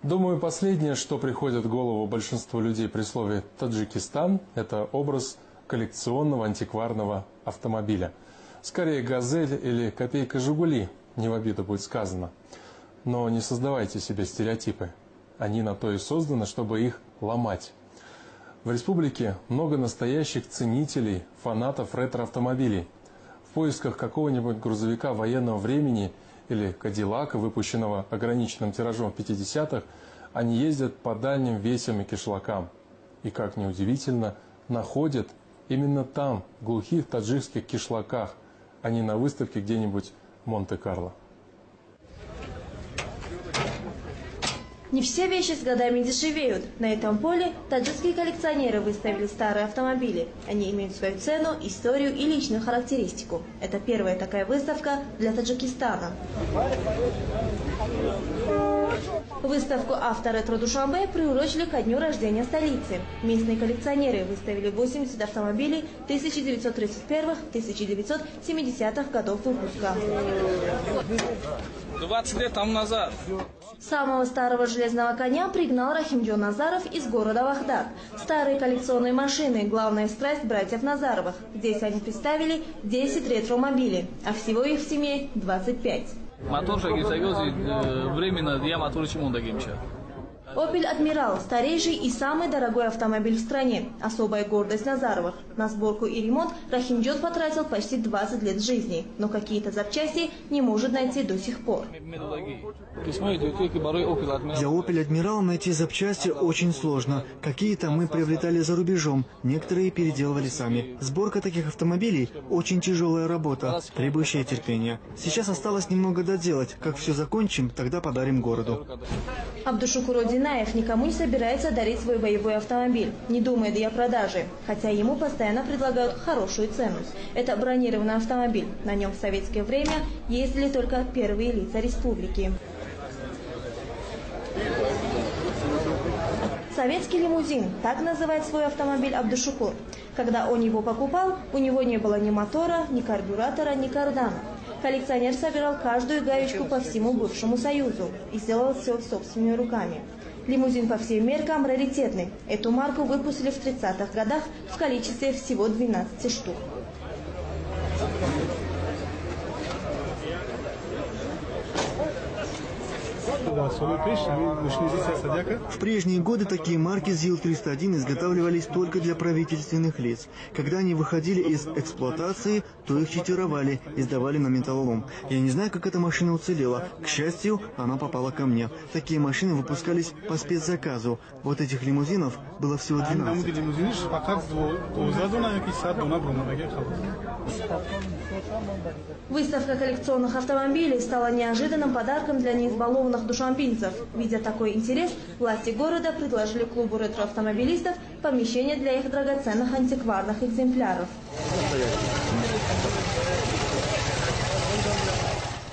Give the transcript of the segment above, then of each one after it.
Думаю, последнее, что приходит в голову большинству людей при слове «Таджикистан», это образ коллекционного антикварного автомобиля. Скорее «Газель» или «Копейка Жигули», не в обиду будет сказано. Но не создавайте себе стереотипы. Они на то и созданы, чтобы их ломать. В республике много настоящих ценителей, фанатов ретро-автомобилей. В поисках какого-нибудь грузовика военного времени или Кадиллака, выпущенного ограниченным тиражом в 50-х, они ездят по дальним весям и кишлакам. И, как ни удивительно, находят именно там, в глухих таджикских кишлаках, а не на выставке где-нибудь в Монте-Карло. Не все вещи с годами дешевеют. На этом поле таджикские коллекционеры выставили старые автомобили. Они имеют свою цену, историю и личную характеристику. Это первая такая выставка для Таджикистана. Выставку «Авторетро Душанбе» приурочили ко дню рождения столицы. Местные коллекционеры выставили 80 автомобилей 1931-1970-х годов выпуска. 20 лет тому назад. Самого старого железного коня пригнал Рахимджон Назаров из города Вахдат. Старые коллекционные машины – главная страсть братьев Назаровых. Здесь они представили 10 ретромобилей, а всего их в семье 25. Временно я мотор чему дагимча. «Опель Адмирал» – старейший и самый дорогой автомобиль в стране. Особая гордость Назаровых. На сборку и ремонт Рахимджон потратил почти 20 лет жизни. Но какие-то запчасти не может найти до сих пор. Для «Опель Адмирал» найти запчасти очень сложно. Какие-то мы приобретали за рубежом, некоторые переделывали сами. Сборка таких автомобилей – очень тяжелая работа, требующая терпения. Сейчас осталось немного доделать. Как все закончим, тогда подарим городу. Абдушукур Одинаев никому не собирается дарить свой боевой автомобиль, не думает и о продаже, хотя ему постоянно предлагают хорошую цену. Это бронированный автомобиль, на нем в советское время ездили только первые лица республики. Советский лимузин, так называет свой автомобиль Абдушукур. Когда он его покупал, у него не было ни мотора, ни карбюратора, ни кардана. Коллекционер собирал каждую гаечку по всему бывшему Союзу и сделал все собственными руками. Лимузин по всем меркам раритетный. Эту марку выпустили в 30-х годах в количестве всего 12 штук. В прежние годы такие марки ЗИЛ-301 изготавливались только для правительственных лиц. Когда они выходили из эксплуатации, то их читировали и сдавали на металлолом. Я не знаю, как эта машина уцелела. К счастью, она попала ко мне. Такие машины выпускались по спецзаказу. Вот этих лимузинов было всего 12. Выставка коллекционных автомобилей стала неожиданным подарком для неизбалованных душанбинцев. Видя такой интерес, власти города предложили клубу ретроавтомобилистов помещение для их драгоценных антикварных экземпляров.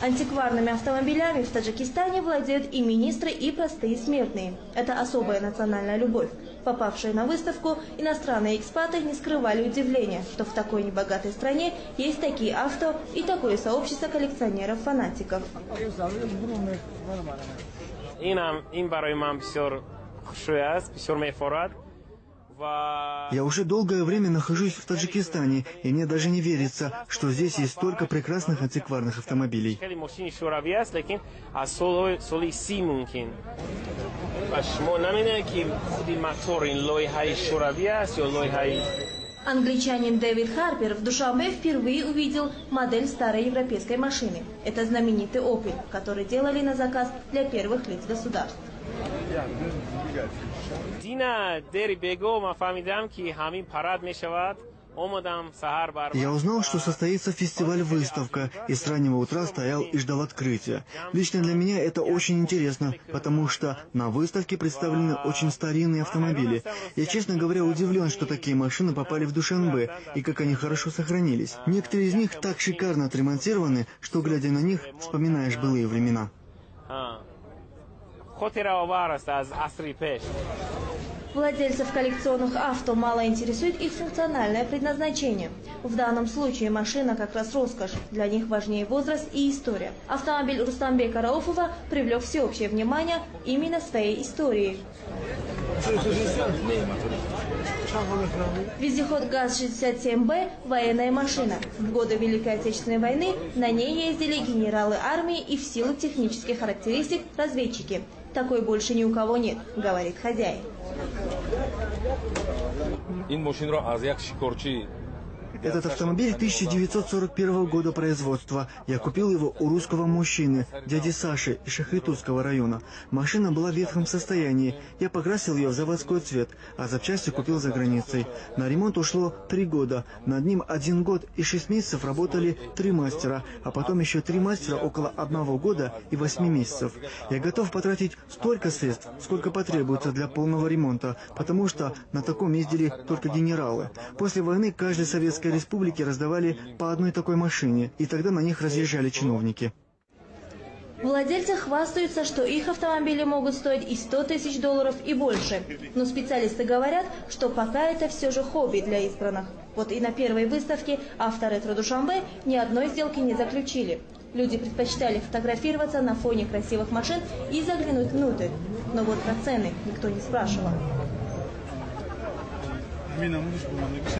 Антикварными автомобилями в Таджикистане владеют и министры, и простые смертные. Это особая национальная любовь. Попавшие на выставку, иностранные экспаты не скрывали удивления, что в такой небогатой стране есть такие авто и такое сообщество коллекционеров-фанатиков. Я уже долгое время нахожусь в Таджикистане, и мне даже не верится, что здесь есть столько прекрасных антикварных автомобилей. Англичанин Дэвид Харпер в Душанбе впервые увидел модель старой европейской машины. Это знаменитый «Опель», который делали на заказ для первых лиц государств. Я узнал, что состоится фестиваль-выставка, и с раннего утра стоял и ждал открытия. Лично для меня это очень интересно, потому что на выставке представлены очень старинные автомобили. Я, честно говоря, удивлен, что такие машины попали в Душанбе, и как они хорошо сохранились. Некоторые из них так шикарно отремонтированы, что, глядя на них, вспоминаешь былые времена. Владельцев коллекционных авто мало интересует их функциональное предназначение. В данном случае машина как раз роскошь. Для них важнее возраст и история. Автомобиль Рустамбека Рауфова привлек всеобщее внимание именно своей историей. Вездеход ГАЗ-67Б – военная машина. В годы Великой Отечественной войны на ней ездили генералы армии и в силу технических характеристик разведчики. Такой больше ни у кого нет, говорит хозяин. Этот автомобиль 1941 года производства. Я купил его у русского мужчины, дяди Саши из Шахритутского района. Машина была в ветхом состоянии. Я покрасил ее в заводской цвет, а запчасти купил за границей. На ремонт ушло 3 года. Над ним 1 год и 6 месяцев работали 3 мастера, а потом еще 3 мастера около 1 года и 8 месяцев. Я готов потратить столько средств, сколько потребуется для полного ремонта, потому что на таком ездили только генералы. После войны каждой советской республики раздавали по одной такой машине, и тогда на них разъезжали чиновники. Владельцы хвастаются, что их автомобили могут стоить и $100 000 и больше. Но специалисты говорят, что пока это все же хобби для избранных. Вот и на первой выставке «Авторетро Душанбе» ни одной сделки не заключили. Люди предпочитали фотографироваться на фоне красивых машин и заглянуть внутрь. Но вот про цены никто не спрашивал.